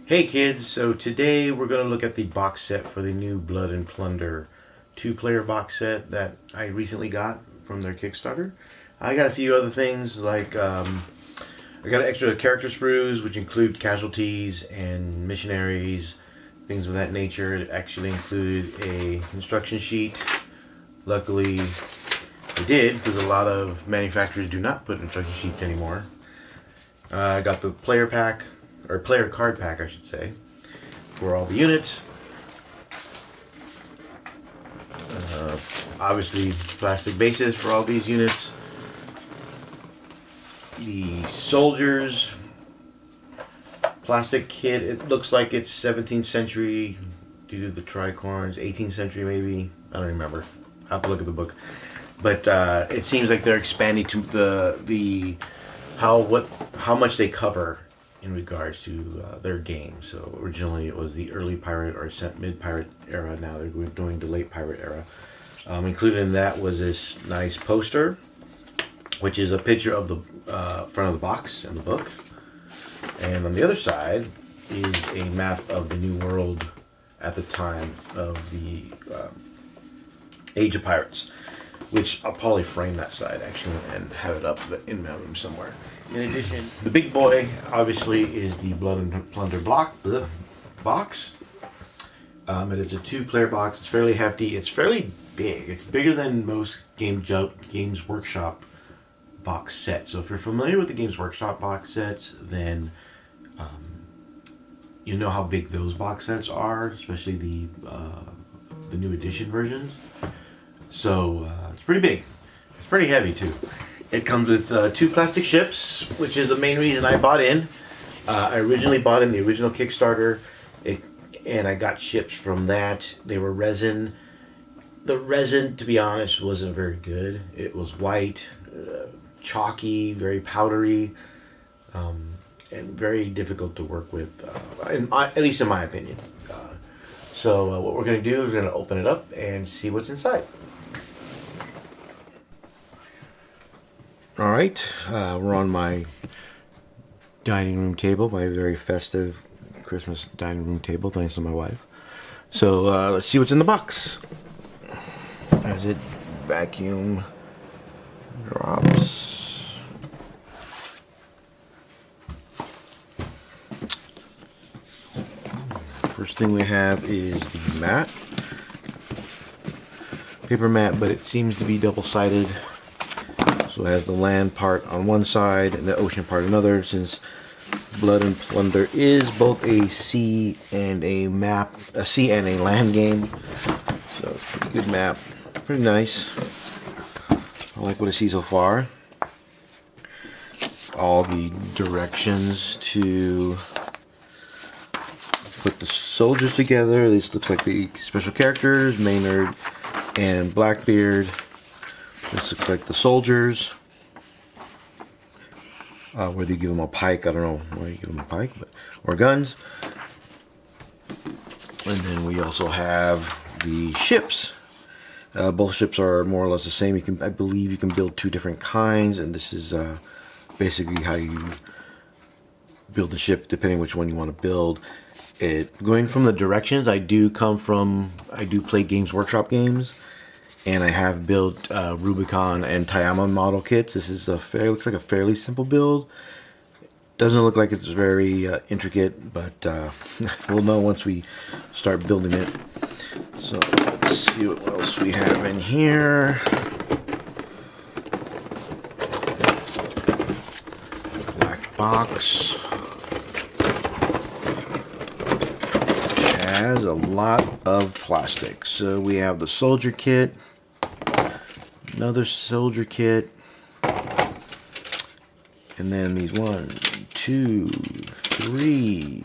Hey kids, so today we're going to look at the box set for the new Blood and Plunder 2-player box set that I recently got from their Kickstarter. I got a few other things like I got extra character sprues which include casualties and missionaries, things of that nature. It actually included a instruction sheet. Luckily it did, because a lot of manufacturers do not put instruction sheets anymore. I got the player pack, or player card pack I should say, for all the units. Obviously plastic bases for all these units. The soldiers plastic kit, it looks like it's 17th century due to the tricorns, 18th century maybe, I don't remember, I have to look at the book. But it seems like they're expanding to the how much they cover in regards to their game. So originally it was the early pirate or mid-pirate era. Now they're doing the late pirate era. Included in that was this nice poster, which is a picture of the front of the box and the book. And on the other side is a map of the New World at the time of the Age of Pirates, which I'll probably frame that side actually and have it up in my room somewhere. In addition, the big boy obviously is the Blood and Plunder box. It is a 2-player box. It's fairly hefty. It's fairly big. It's bigger than most Games Workshop box sets. So if you're familiar with the Games Workshop box sets, then you know how big those box sets are, especially the new edition versions. So it's pretty big. It's pretty heavy too. It comes with 2 plastic ships, which is the main reason I bought in. I originally bought in the original Kickstarter, and I got ships from that. They were resin. The resin, to be honest, wasn't very good. It was white, chalky, very powdery, and very difficult to work with, at least in my opinion. So what we're going to do is we're going to open it up and see what's inside. Alright, we're on my dining room table, my very festive Christmas dining room table, thanks to my wife. So let's see what's in the box. As it vacuum drops. First thing we have is the mat. Paper mat, but it seems to be double-sided. So it has the land part on one side and the ocean part another, since Blood and Plunder is both a sea and a land game. So pretty good map, pretty nice. I like what I see so far. All the directions to put the soldiers together. This looks like the special characters, Maynard and Blackbeard. This looks like the soldiers. Whether you give them a pike, I don't know why you give them a pike, or guns. And then we also have the ships. Both ships are more or less the same. I believe you can build 2 different kinds, and this is basically how you build the ship, depending which one you want to build. Going from the directions, I do play Games Workshop games. And I have built Rubicon and Tayama model kits. This is looks like a fairly simple build. Doesn't look like it's very intricate, but we'll know once we start building it. So let's see what else we have in here. Black box, which has a lot of plastic. So we have the soldier kit. Another soldier kit, and then these 1, 2, 3,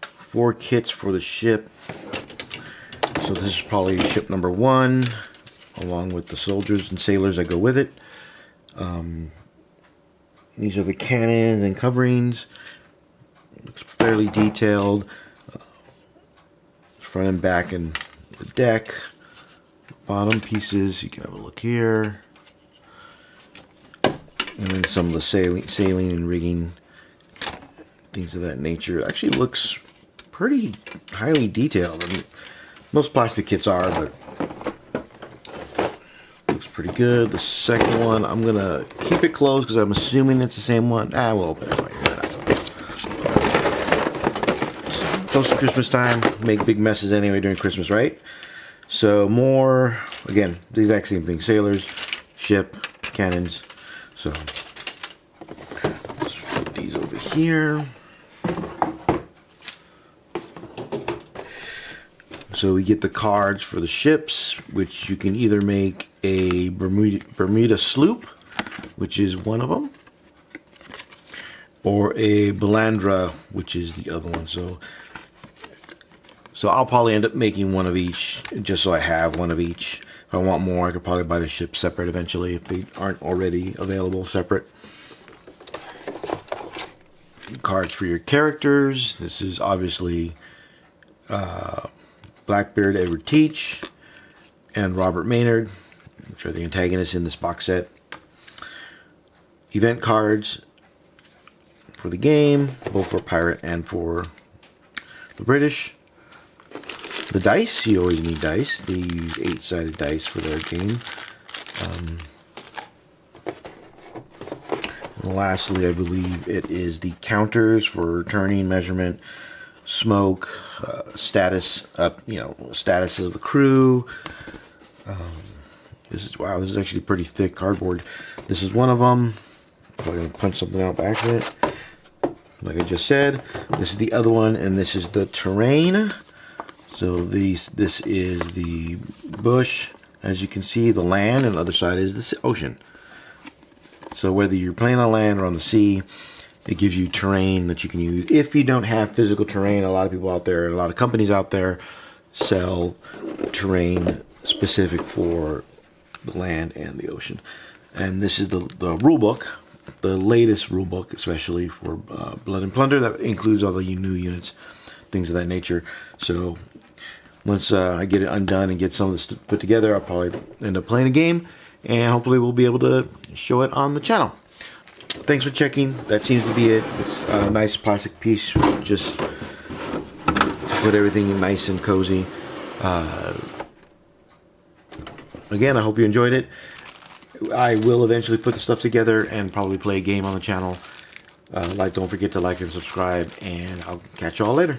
4 kits for the ship. So this is probably ship number 1, along with the soldiers and sailors that go with it. These are the cannons and coverings. It looks fairly detailed. Front and back and the deck. Bottom pieces, you can have a look here. And then some of the sailing and rigging things of that nature. It actually looks pretty highly detailed. I mean, most plastic kits are, but looks pretty good. The second one, I'm gonna keep it closed because I'm assuming it's the same one. We'll open it later. Close to Christmas time, make big messes anyway during Christmas, right? So more, again, the exact same thing. Sailors, ship, cannons. So let's put these over here. So we get the cards for the ships, which you can either make a Bermuda sloop, which is one of them, or a Balandra, which is the other one. So I'll probably end up making one of each, just so I have one of each. If I want more, I could probably buy the ships separate eventually if they aren't already available separate. Cards for your characters. This is obviously Blackbeard, Edward Teach, and Robert Maynard, which are the antagonists in this box set. Event cards for the game, both for Pirate and for the British. The dice, you always need dice. They use 8-sided dice for their game. And lastly, I believe it is the counters for turning, measurement, smoke, status, status of the crew. This is actually pretty thick cardboard. This is one of them. I'm going to punch something out back of it. Like I just said, this is the other one, and this is the terrain. So this is the bush, as you can see, the land, and the other side is the ocean. So whether you're playing on land or on the sea, it gives you terrain that you can use. If you don't have physical terrain, a lot of people out there, a lot of companies out there sell terrain specific for the land and the ocean. And this is the rule book, the latest rule book, especially for Blood and Plunder, that includes all the new units, things of that nature. So once I get it undone and get some of this put together, I'll probably end up playing a game, and hopefully we'll be able to show it on the channel. Thanks for checking. That seems to be it. It's a nice plastic piece, just to put everything nice and cozy. Again, I hope you enjoyed it. I will eventually put the stuff together and probably play a game on the channel. Don't forget to like and subscribe, and I'll catch you all later.